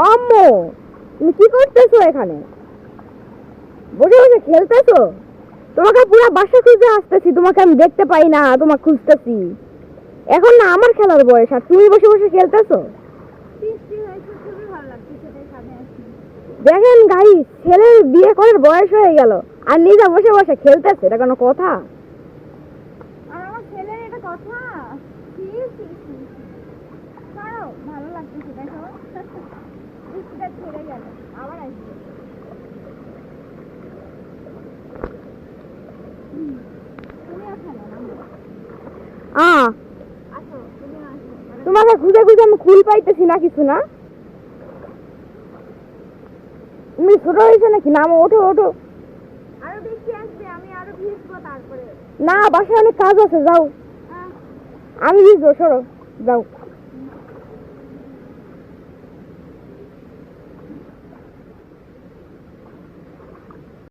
আম্মু, তুমি কি করতেছো এখানে? বসে বসে খেলতেছো? তোমাকে পুরো বাসা খুঁজে আসতেছি, তোমাকে আমি দেখতে পাই না, তোমাকে খুঁজতেছি। এখন না আমার খেলার বয়স, আর তুমি বসে বসে খেলতেছো। দেখেন গাই, ছেলের বিয়ে করার বয়স হয়ে গেল আর নিজে বসে বসে খেলতেছে, এটা কোনো কথা? আমার ছেলের এটা কথা? ভালো লাগতেছে, দেখো বৃষ্টিটা ছেড়ে গেল, আবার আসবে। তুমিও খেলো না? আসো, তুমিও আসো। তোমাকে খুঁজে খুঁজে আমি খুল পাইতেছি না কিছু না। তুমি ছোট হয়েছে নাকি? নামো, ওঠো ওঠো। আরো বৃষ্টি আসবে, আমি আরো ভিজবো তারপরে। না, বাসায় অনেক কাজ আছে, যাও। আহ, আমি ভিজবো, সরো, যাও।